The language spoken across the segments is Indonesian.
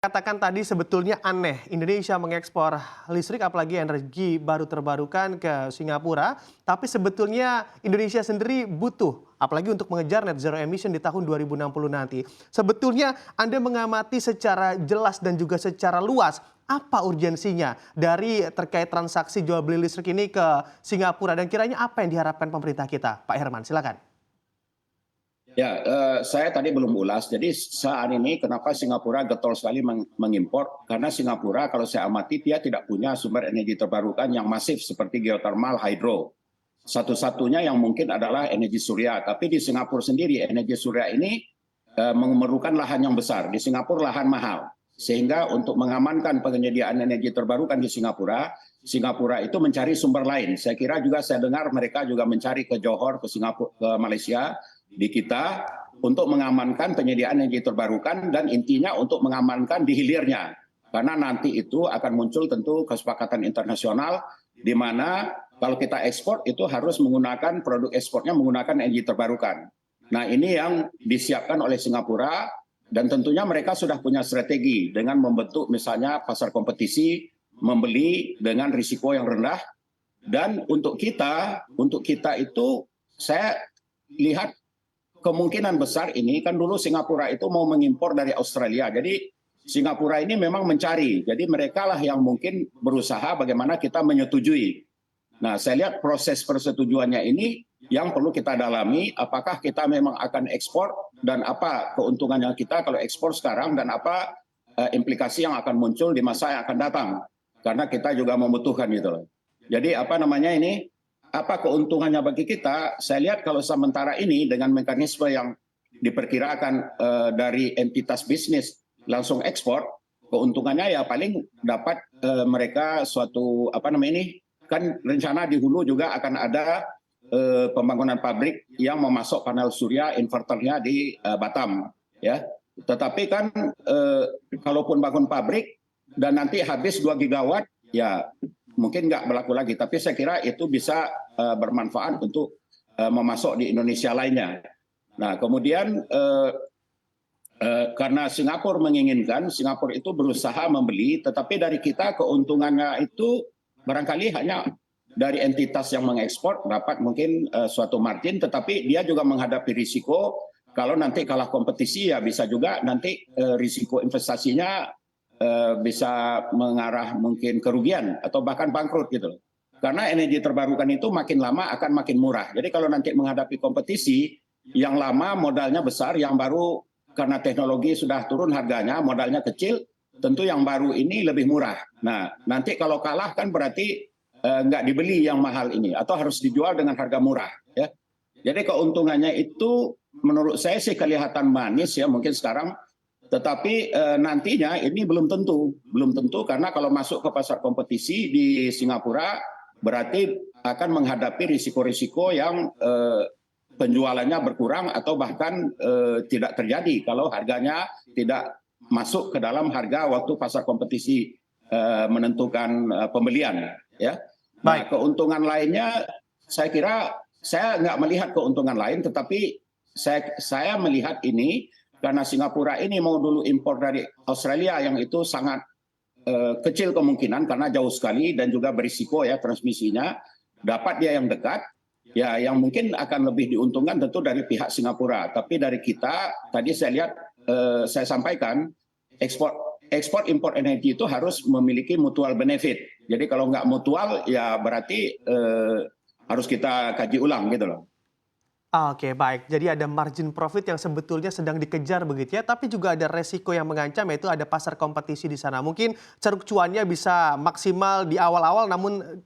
Katakan tadi sebetulnya aneh Indonesia mengekspor listrik apalagi energi baru terbarukan ke Singapura, tapi sebetulnya Indonesia sendiri butuh apalagi untuk mengejar net zero emission di tahun 2060 nanti. Sebetulnya Anda mengamati secara jelas dan juga secara luas apa urgensinya dari terkait transaksi jual beli listrik ini ke Singapura dan kiranya apa yang diharapkan pemerintah kita? Pak Herman, silakan. Ya, saya tadi belum ulas. Jadi saat ini kenapa Singapura getol sekali mengimpor? Karena Singapura kalau saya amati dia tidak punya sumber energi terbarukan yang masif seperti geothermal, hydro. Satu-satunya yang mungkin adalah energi surya. Tapi di Singapura sendiri energi surya ini memerlukan lahan yang besar. Di Singapura lahan mahal. Sehingga untuk mengamankan penyediaan energi terbarukan di Singapura, Singapura itu mencari sumber lain. Saya kira juga saya dengar mereka juga mencari ke Johor, ke Singapura, ke Malaysia, di kita untuk mengamankan penyediaan energi terbarukan dan intinya untuk mengamankan di hilirnya. Karena nanti itu akan muncul tentu kesepakatan internasional di mana kalau kita ekspor itu harus menggunakan produk ekspornya menggunakan energi terbarukan. Nah ini yang disiapkan oleh Singapura dan tentunya mereka sudah punya strategi dengan membentuk misalnya pasar kompetisi, membeli dengan risiko yang rendah. Dan untuk kita itu saya lihat kemungkinan besar ini kan dulu Singapura itu mau mengimpor dari Australia. Jadi Singapura ini memang mencari. Jadi mereka lah yang mungkin berusaha bagaimana kita menyetujui. Nah, saya lihat proses persetujuannya ini yang perlu kita dalami. Apakah kita memang akan ekspor dan apa keuntungannya kita kalau ekspor sekarang dan apa implikasi yang akan muncul di masa yang akan datang. Karena kita juga membutuhkan gitu loh. Jadi apa namanya ini? Apa keuntungannya bagi kita? Saya lihat kalau sementara ini dengan mekanisme yang diperkirakan dari entitas bisnis langsung ekspor, keuntungannya ya paling dapat mereka suatu apa namanya ini kan rencana di hulu juga akan ada pembangunan pabrik yang memasok panel surya inverternya di Batam, ya. Tetapi kan kalaupun bangun pabrik dan nanti habis 2 gigawatt, ya mungkin nggak berlaku lagi, tapi saya kira itu bisa bermanfaat untuk memasok di Indonesia lainnya. Nah, kemudian karena Singapura menginginkan, Singapura itu berusaha membeli, tetapi dari kita keuntungannya itu barangkali hanya dari entitas yang mengekspor dapat mungkin suatu margin, tetapi dia juga menghadapi risiko kalau nanti kalah kompetisi ya bisa juga nanti risiko investasinya bisa mengarah mungkin kerugian atau bahkan bangkrut gitu loh. Karena energi terbarukan itu makin lama akan makin murah. Jadi kalau nanti menghadapi kompetisi, yang lama modalnya besar, yang baru karena teknologi sudah turun harganya, modalnya kecil, tentu yang baru ini lebih murah. Nah, nanti kalau kalah kan berarti nggak dibeli yang mahal ini atau harus dijual dengan harga murah. Ya. Jadi keuntungannya itu menurut saya sih kelihatan manis ya mungkin sekarang. Tetapi nantinya ini belum tentu karena kalau masuk ke pasar kompetisi di Singapura berarti akan menghadapi risiko-risiko yang penjualannya berkurang atau bahkan tidak terjadi kalau harganya tidak masuk ke dalam harga waktu pasar kompetisi menentukan pembelian. Ya. Nah, keuntungan lainnya saya kira saya nggak melihat keuntungan lain, tetapi saya melihat ini karena Singapura ini mau dulu impor dari Australia yang itu sangat kecil kemungkinan karena jauh sekali dan juga berisiko ya transmisinya, dapat dia yang dekat, ya yang mungkin akan lebih diuntungkan tentu dari pihak Singapura. Tapi dari kita, tadi saya lihat, saya sampaikan, ekspor impor energi itu harus memiliki mutual benefit. Jadi kalau nggak mutual ya berarti harus kita kaji ulang gitu loh. Oke, baik. Jadi ada margin profit yang sebetulnya sedang dikejar begitu ya, tapi juga ada resiko yang mengancam yaitu ada pasar kompetisi di sana. Mungkin ceruk cuannya bisa maksimal di awal-awal namun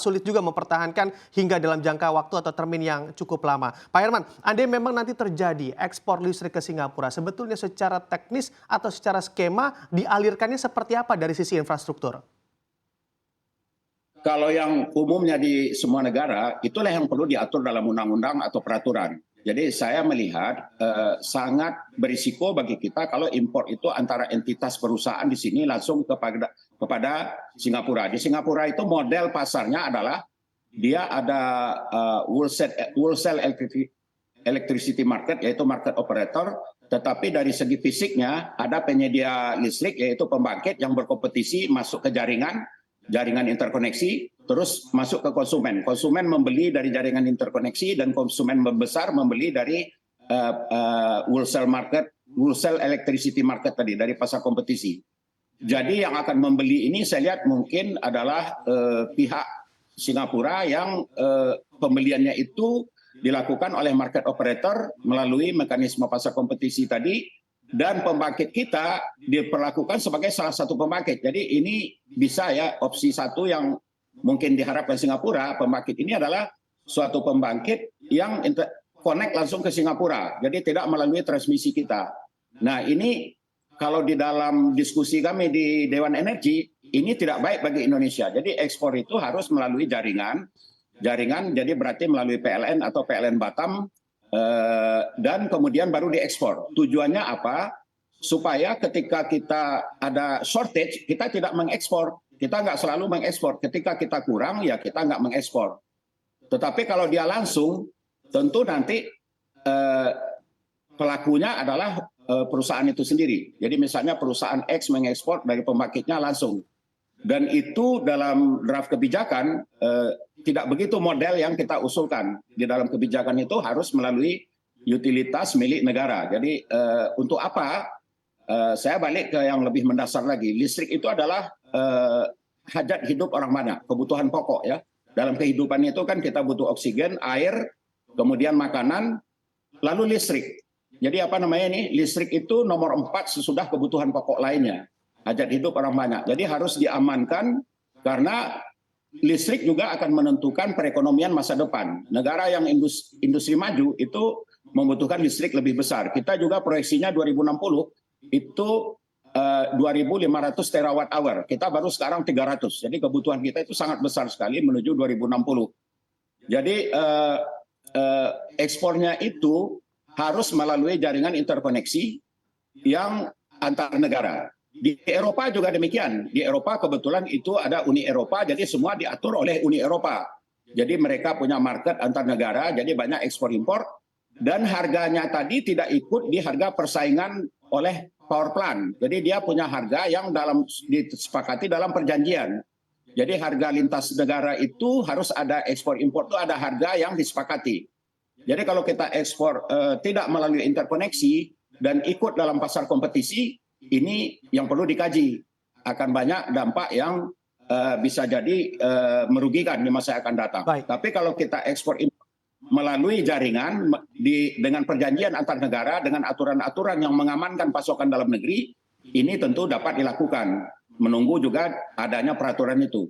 sulit juga mempertahankan hingga dalam jangka waktu atau termin yang cukup lama. Pak Herman, andai memang nanti terjadi ekspor listrik ke Singapura, sebetulnya secara teknis atau secara skema dialirkannya seperti apa dari sisi infrastruktur? Kalau yang umumnya di semua negara, itulah yang perlu diatur dalam undang-undang atau peraturan. Jadi saya melihat sangat berisiko bagi kita kalau impor itu antara entitas perusahaan di sini langsung kepada Singapura. Di Singapura itu model pasarnya adalah dia ada wholesale electricity market, yaitu market operator, tetapi dari segi fisiknya ada penyedia listrik yaitu pembangkit yang berkompetisi masuk ke jaringan interkoneksi, terus masuk ke konsumen. Konsumen membeli dari jaringan interkoneksi dan konsumen membesar membeli dari wholesale electricity market tadi, dari pasar kompetisi. Jadi yang akan membeli ini saya lihat mungkin adalah pihak Singapura yang pembeliannya itu dilakukan oleh market operator melalui mekanisme pasar kompetisi tadi, dan pembangkit kita diperlakukan sebagai salah satu pembangkit. Jadi ini bisa ya opsi satu yang mungkin diharapkan Singapura, pembangkit ini adalah suatu pembangkit yang connect langsung ke Singapura, jadi tidak melalui transmisi kita. Nah ini kalau di dalam diskusi kami di Dewan Energi, ini tidak baik bagi Indonesia. Jadi ekspor itu harus melalui jaringan, jadi berarti melalui PLN atau PLN Batam, dan kemudian baru diekspor. Tujuannya apa? Supaya ketika kita ada shortage, kita tidak mengekspor. Kita nggak selalu mengekspor. Ketika kita kurang, ya kita nggak mengekspor. Tetapi kalau dia langsung, tentu nanti pelakunya adalah perusahaan itu sendiri. Jadi misalnya perusahaan X mengekspor dari pembangkitnya langsung. Dan itu dalam draft kebijakan tidak begitu model yang kita usulkan. Di dalam kebijakan itu harus melalui utilitas milik negara. Jadi untuk apa? Saya balik ke yang lebih mendasar lagi. Listrik itu adalah hajat hidup orang banyak, kebutuhan pokok ya. Dalam kehidupan itu kan kita butuh oksigen, air, kemudian makanan, lalu listrik. Jadi apa namanya ini? Listrik itu nomor 4 sesudah kebutuhan pokok lainnya. Hajat hidup orang banyak. Jadi harus diamankan karena listrik juga akan menentukan perekonomian masa depan. Negara yang industri maju itu membutuhkan listrik lebih besar. Kita juga proyeksinya 2060 itu 2.500 terawatt hour. Kita baru sekarang 300. Jadi kebutuhan kita itu sangat besar sekali menuju 2060. Jadi ekspornya itu harus melalui jaringan interkoneksi yang antar negara. Di Eropa juga demikian. Di Eropa kebetulan itu ada Uni Eropa, jadi semua diatur oleh Uni Eropa. Jadi mereka punya market antar negara, jadi banyak ekspor impor. Dan harganya tadi tidak ikut di harga persaingan oleh power plant. Jadi dia punya harga yang disepakati dalam perjanjian. Jadi harga lintas negara itu harus ada ekspor impor itu ada harga yang disepakati. Jadi kalau kita ekspor tidak melalui interkoneksi dan ikut dalam pasar kompetisi, ini yang perlu dikaji. Akan banyak dampak yang bisa jadi merugikan di masa yang akan datang. Baik. Tapi kalau kita ekspor melalui jaringan dengan perjanjian antar negara dengan aturan-aturan yang mengamankan pasokan dalam negeri, ini tentu dapat dilakukan. Menunggu juga adanya peraturan itu.